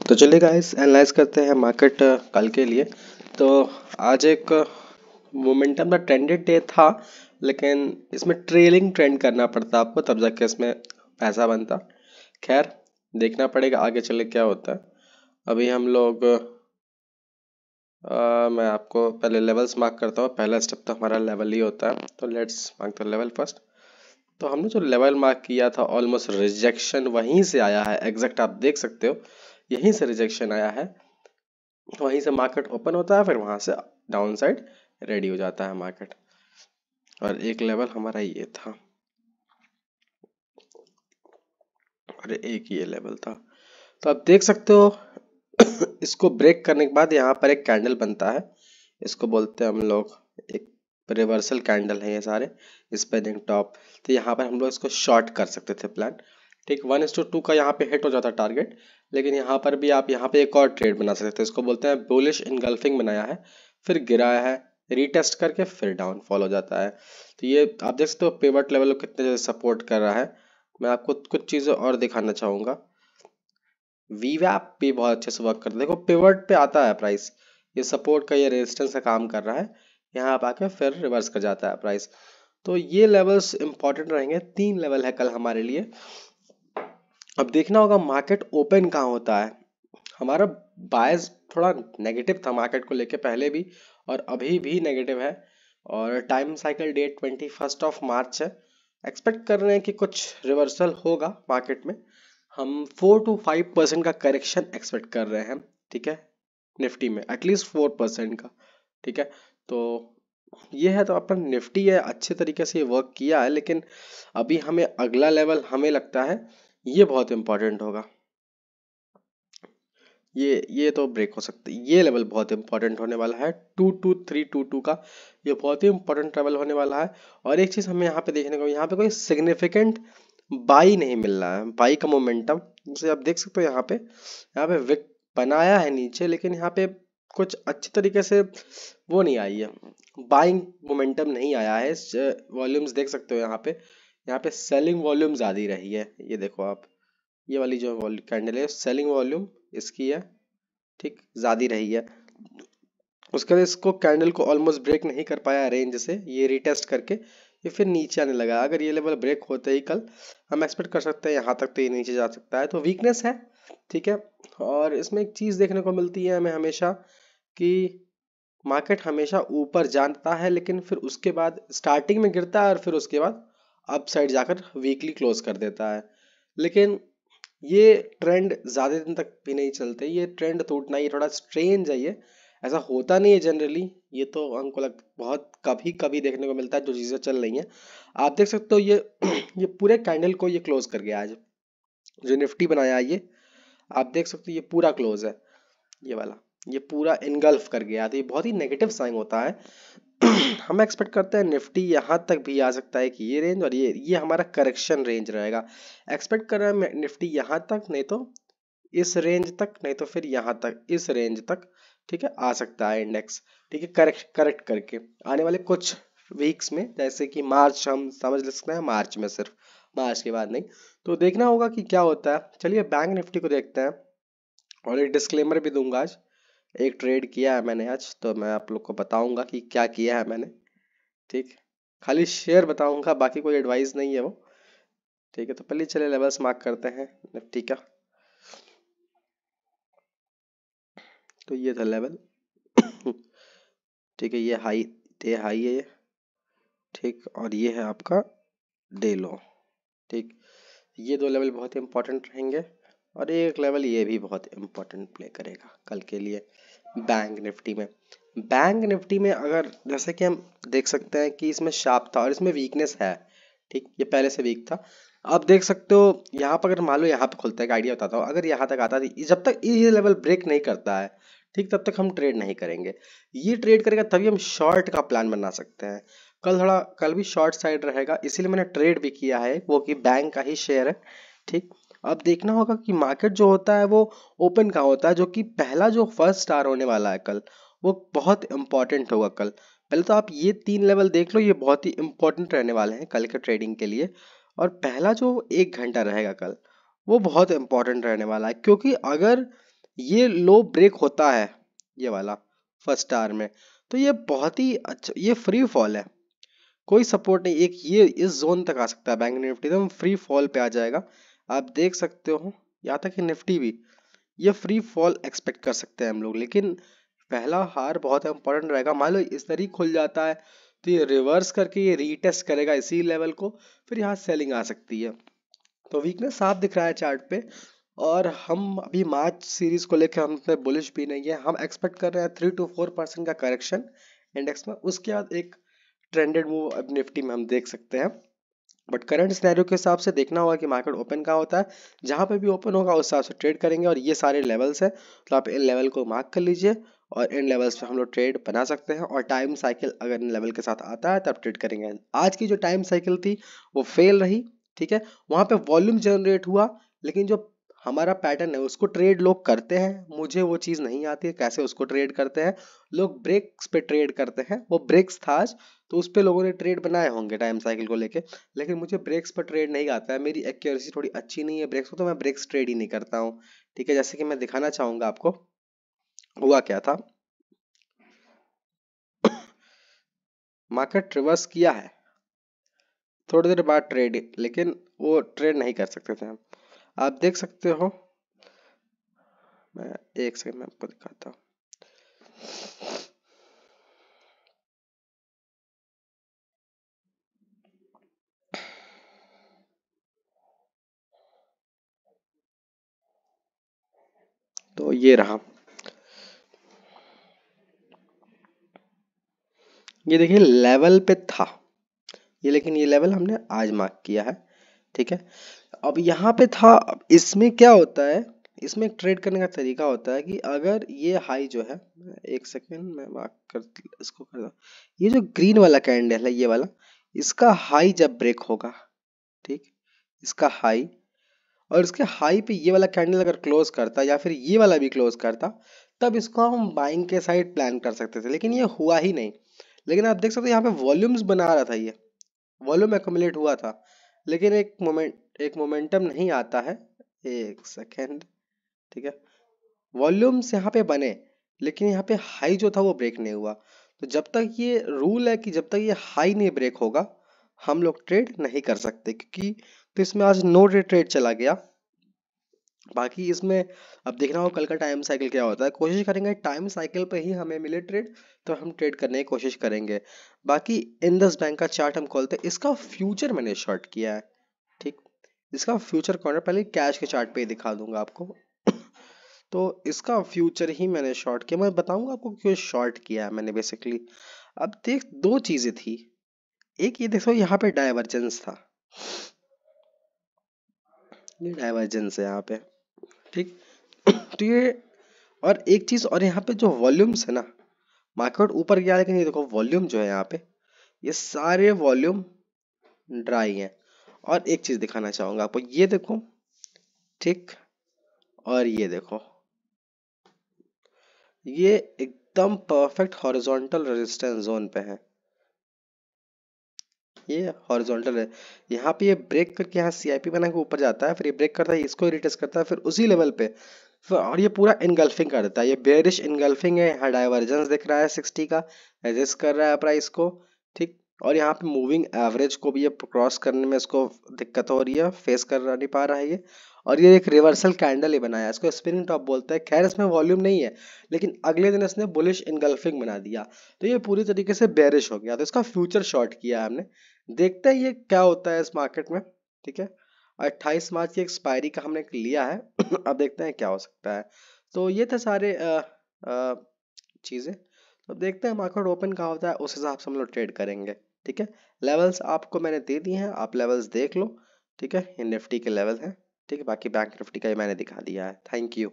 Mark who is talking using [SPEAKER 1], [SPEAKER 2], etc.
[SPEAKER 1] तो चलिए guys analyse करते हैं मार्केट कल के लिए। तो आज एक मोमेंटम का ट्रेंडेड डे था, लेकिन इसमें ट्रेलिंग ट्रेंड करना पड़ता आपको, तब जाके इसमें पैसा बनता। खैर, देखना पड़ेगा आगे चले क्या होता है। अभी हम लोग मैं आपको पहले लेवल्स मार्क करता हूँ। पहला स्टेप तो हमारा लेवल ही होता है, तो let's mark the level first. तो हमने जो लेवल मार्क किया था ऑलमोस्ट रिजेक्शन वहीं से आया है, एग्जैक्ट आप देख सकते हो, यहीं से रिजेक्शन आया है। वहीं से मार्केट ओपन होता है, फिर वहां से डाउन साइड रेडी हो जाता है मार्केट। और एक लेवल हमारा ये था और एक ये लेवल था। तो आप देख सकते हो इसको ब्रेक करने के बाद यहाँ पर एक कैंडल बनता है, इसको बोलते हैं हम लोग एक रिवर्सल कैंडल है ये सारे, स्पिनिंग टॉप। तो यहाँ पर हम लोग इसको शॉर्ट कर सकते थे प्लान, ठीक। 1:2 का यहाँ पे हिट हो जाता टारगेट, लेकिन यहाँ पर भी आप यहाँ पे एक और ट्रेड बना सकते थे। इसको बोलते हैं बुलिश इनगल्फिंग बनाया है, फिर गिराया है, रीटेस्ट करके फिर डाउन फॉल हो जाता है। तो ये आप देख सकते हो पिवट लेवल को कितने ज्यादा सपोर्ट कर रहा है। मैं आपको कुछ चीजें और दिखाना चाहूंगा। वीवैप भी बहुत अच्छे से वर्क करता है। देखो पिवट पे आता है प्राइस, ये सपोर्ट का ये रेजिस्टेंस का काम कर रहा है, यहाँ पे आके फिर रिवर्स कर जाता है प्राइस। तो ये लेवल्स इंपॉर्टेंट रहेंगे। 3 लेवल है कल हमारे लिए। अब देखना होगा मार्केट ओपन कहाँ होता है। हमारा बायस थोड़ा नेगेटिव था मार्केट को लेके पहले भी, और अभी भी नेगेटिव है। और टाइम साइकिल डेट 21 मार्च है। एक्सपेक्ट कर रहे हैं कि कुछ रिवर्सल होगा मार्केट में। हम 4 to 5% का करेक्शन एक्सपेक्ट कर रहे हैं, ठीक है, निफ्टी में एटलीस्ट 4% का, ठीक है। तो ये है, तो अपन निफ्टी है अच्छे तरीके से वर्क किया है, लेकिन अभी हमें अगला लेवल हमें लगता है ये बहुत इंपॉर्टेंट होगा। ये तो ब्रेक हो सकती है, ये लेवल बहुत इंपॉर्टेंट होने वाला है 22322 का, ये बहुत ही इंपॉर्टेंट लेवल होने वाला है। और एक चीज हमें यहाँ पे देखने को, यहाँ पे कोई सिग्निफिकेंट बाई नहीं मिल रहा है, बाई का मोमेंटम। जैसे आप देख सकते हो यहाँ पे विक बनाया है नीचे, लेकिन यहाँ पे कुछ अच्छे तरीके से वो नहीं आई है, बाइंग मोमेंटम नहीं आया है। वॉल्यूम्स देख सकते हो यहाँ पे सेलिंग वॉल्यूम ज्यादा रही है। ये देखो आप, ये वाली जो कैंडल है सेलिंग वॉल्यूम इसकी है, ठीक, ज्यादा रही है। उसके बाद इसको कैंडल को ऑलमोस्ट ब्रेक नहीं कर पाया रेंज से, ये रिटेस्ट करके ये फिर नीचे आने लगा। अगर ये लेवल ब्रेक होते ही कल हम एक्सपेक्ट कर सकते हैं यहाँ तक, तो ये नीचे जा सकता है, तो वीकनेस है, ठीक है। और इसमें एक चीज देखने को मिलती है हमें हमेशा कि मार्केट हमेशा ऊपर जाता है, लेकिन फिर उसके बाद स्टार्टिंग में गिरता है और फिर उसके बाद अप साइड जाकर वीकली क्लोज कर देता है। लेकिन ये ट्रेंड ज्यादा दिन तक भी नहीं चलते, ये ट्रेंड टूटना ये थोड़ा स्ट्रेंज है, ये ऐसा होता नहीं है जनरली। ये तो हमको बहुत कभी कभी देखने को मिलता है जो चीजें चल रही हैं। आप देख सकते हो ये ये पूरे कैंडल को ये क्लोज कर गया आज, जो निफ्टी बनाया है ये आप देख सकते हो, ये पूरा क्लोज है, ये वाला ये पूरा इनगल्फ कर गया। तो ये बहुत ही नेगेटिव साइन होता है। हम एक्सपेक्ट करते हैं निफ्टी यहाँ तक भी आ सकता है कि ये रेंज, और ये हमारा करेक्शन रेंज रहेगा। एक्सपेक्ट कर रहे हैं निफ्टी यहाँ तक, नहीं तो इस रेंज तक, नहीं तो फिर यहाँ तक इस रेंज तक, ठीक है, आ सकता है इंडेक्स, ठीक है, करेक्ट करके आने वाले कुछ वीक्स में, जैसे कि मार्च हम समझ सकते हैं, मार्च में सिर्फ, मार्च के बाद नहीं। तो देखना होगा कि क्या होता है। चलिए बैंक निफ्टी को देखते हैं, और एक डिस्क्लेमर भी दूंगा। आज एक ट्रेड किया है मैंने आज, तो मैं आप लोग को बताऊंगा कि क्या किया है मैंने, ठीक, खाली शेयर बताऊंगा, बाकी कोई एडवाइस नहीं है वो, ठीक है। तो पहले चले लेवल्स मार्क करते हैं निफ्टी का। तो ये था लेवल ठीक है, ये हाई है ये, ठीक, और ये है आपका डे लो, ठीक। ये 2 लेवल बहुत इंपॉर्टेंट रहेंगे, और एक लेवल ये भी बहुत इंपॉर्टेंट प्ले करेगा कल के लिए बैंक निफ्टी में। बैंक निफ्टी में अगर जैसे कि हम देख सकते हैं कि इसमें शार्प था और इसमें वीकनेस है, ठीक, ये पहले से वीक था। आप देख सकते हो यहाँ पर, अगर मान लो यहाँ पे खुलता है, एक आइडिया बताता हूँ, अगर यहाँ तक आता है, जब तक ये लेवल ब्रेक नहीं करता है, ठीक, तब तक हम ट्रेड नहीं करेंगे। ये ट्रेड करेगा तभी हम शॉर्ट का प्लान बना सकते हैं। कल भी शॉर्ट साइड रहेगा, इसीलिए मैंने ट्रेड भी किया है, वो कि बैंक का ही शेयर है, ठीक। अब देखना होगा कि मार्केट जो होता है वो ओपन कहाँ होता है, जो कि पहला जो फर्स्ट स्टार होने वाला है कल, वो बहुत इंपॉर्टेंट होगा कल। पहले तो आप ये 3 लेवल देख लो, ये बहुत ही इंपॉर्टेंट रहने वाले हैं कल के ट्रेडिंग के लिए। और पहला जो 1 घंटा रहेगा कल, वो बहुत इंपॉर्टेंट रहने वाला है, क्योंकि अगर ये लो ब्रेक होता है ये वाला फर्स्ट आवर में, तो ये बहुत ही अच्छा, ये फ्री फॉल है, कोई सपोर्ट नहीं, एक ये इस जोन तक आ सकता है बैंक निफ्टी, एकदम फ्री फॉल पे आ जाएगा। आप देख सकते हो यहाँ तक कि निफ्टी भी ये फ्री फॉल एक्सपेक्ट कर सकते हैं हम लोग, लेकिन पहला हार बहुत इंपॉर्टेंट रहेगा। मान लो इस तरीके खुल जाता है तो ये रिवर्स करके ये रीटेस्ट करेगा इसी लेवल को, फिर यहाँ सेलिंग आ सकती है। तो वीकनेस साफ दिख रहा है चार्ट पे, और हम अभी मार्च सीरीज को लेकर हम इतने बुलिश भी नहीं है, हम एक्सपेक्ट कर रहे हैं 3 to 4% का करेक्शन इंडेक्स में, उसके बाद एक ट्रेंडेड मूव अब निफ्टी में हम देख सकते हैं। बट करंट सिनेरियो के हिसाब से देखना होगा कि मार्केट ओपन कहाँ होता है, जहां पे भी ओपन होगा उस हिसाब से ट्रेड करेंगे, और ये सारे लेवल्स है तो आप इन लेवल को मार्क कर लीजिए, और इन लेवल्स पे हम लोग ट्रेड बना सकते हैं, और टाइम साइकिल अगर इन लेवल के साथ आता है तब ट्रेड करेंगे। आज की जो टाइम साइकिल थी वो फेल रही, ठीक है, वहां पे वॉल्यूम जनरेट हुआ, लेकिन जो हमारा पैटर्न है उसको ट्रेड लोग करते हैं, मुझे वो चीज नहीं आती है कैसे उसको ट्रेड करते हैं। लोग ब्रेक्स पे ट्रेड करते हैं, वो ब्रेक्स था आज, तो उस पे लोगों ने ट्रेड बनाए होंगे टाइम साइकिल को लेके, लेकिन मुझे ब्रेक्स पर ट्रेड नहीं आता है, मेरी एक्यूरेसी थोड़ी अच्छी नहीं है ब्रेक्स को, तो मैं ब्रेक्स ट्रेड ही नहीं करता हूँ। ठीक है, जैसे कि मैं दिखाना चाहूंगा आपको हुआ क्या था। मार्केट रिवर्स किया है थोड़ी देर बाद ट्रेड, लेकिन वो ट्रेड नहीं कर सकते थे हम, आप देख सकते हो। मैं एक सेकंड में आपको दिखाता हूँ। तो ये रहा, ये देखिए लेवल पे था ये, लेकिन ये लेवल हमने आज मार्क किया है, ठीक है। अब यहाँ पे था, अब इसमें क्या होता है, इसमें एक ट्रेड करने का तरीका होता है कि अगर ये हाई जो है, एक सेकेंड मैं मार्क कर इसको कर दूं, ये जो ग्रीन वाला कैंडल है ये वाला, इसका हाई जब ब्रेक होगा, ठीक, इसका हाई, और इसके हाई पे ये वाला कैंडल अगर क्लोज करता या फिर ये वाला भी क्लोज करता, तब इसको हम बाइंग के साइड प्लान कर सकते थे, लेकिन ये हुआ ही नहीं। लेकिन आप देख सकते हो यहाँ पे वॉल्यूम्स बना रहा था, ये वॉल्यूम एक्युमुलेट हुआ था, लेकिन एक मोमेंटम नहीं आता है। एक सेकेंड, ठीक है, वॉल्यूम्स यहाँ पे बने, लेकिन यहाँ पे हाई जो था वो ब्रेक नहीं हुआ। तो जब तक ये रूल है कि जब तक ये हाई नहीं ब्रेक होगा हम लोग ट्रेड नहीं कर सकते, क्योंकि तो इसमें आज नो डे ट्रेड चला गया। बाकी इसमें अब देखना होगा कल का टाइम साइकिल क्या होता है, कोशिश करेंगे टाइम साइकिल पे ही हमें मिले ट्रेड, तो हम ट्रेड करने की कोशिश करेंगे। बाकी इंडस बैंक का चार्ट हम खोलते हैं, इसका फ्यूचर मैंने शॉर्ट किया है, ठीक, इसका फ्यूचर कौन है, पहले कैश के चार्ट पे ही दिखा दूंगा आपको। तो इसका फ्यूचर ही मैंने शॉर्ट किया, मैं बताऊंगा आपको क्यों शॉर्ट किया है मैंने बेसिकली। अब देख दो चीजें थी, एक ये देखो यहाँ पे डाइवर्जेंस था, ये डाइवर्जेंस है यहाँ पे, ठीक। तो ये, और एक चीज और यहाँ पे जो वॉल्यूम्स है ना, मार्केट ऊपर गया लेकिन ये देखो वॉल्यूम जो है यहाँ पे, ये सारे वॉल्यूम ड्राई है। और एक चीज दिखाना चाहूंगा आपको, ये देखो, ठीक, और ये देखो, ये एकदम परफेक्ट हॉरिजॉन्टल रेजिस्टेंस जोन पे है, ये हॉरिजॉन्टल है। यहाँ पे ये ब्रेक करके यहाँ सीआईपी बना के ऊपर जाता है, फिर ये ब्रेक करता है, इसको रिटेस्ट करता है, फिर उसी लेवल पे और ये पूरा इनगल्फिंग कर देता है, ये बेरिश इनगल्फिंग है। यहाँ डाइवर्जेंस दिख रहा है 60 का, रेजिस्ट कर रहा है प्राइस को, ठीक। और यहाँ पे मूविंग एवरेज को भी ये क्रॉस करने में इसको दिक्कत हो रही है, फेस कर नहीं पा रहा है ये। और ये एक रिवर्सल कैंडल ही बनाया है, इसको स्पिनिंग टॉप बोलते हैं। खैर इसमें वॉल्यूम नहीं है, लेकिन अगले दिन इसने बुलिश इनगल्फिंग बना दिया, तो ये पूरी तरीके से बेरिश हो गया, तो इसका फ्यूचर शॉर्ट किया है हमने। देखते हैं ये क्या होता है इस मार्केट में, ठीक है। 28 मार्च की एक्सपायरी का हमने लिया है। अब देखते हैं क्या हो सकता है। तो ये थे सारे चीजें, तो देखते हैं मार्केट ओपन कहाँ होता है, उस हिसाब से हम लोग ट्रेड करेंगे, ठीक है। लेवल्स आपको मैंने दे दिए हैं, आप लेवल्स देख लो, ठीक है, ये निफ्टी के लेवल हैं, ठीक है, बाकी बैंक निफ्टी का मैंने दिखा दिया है। Thank you.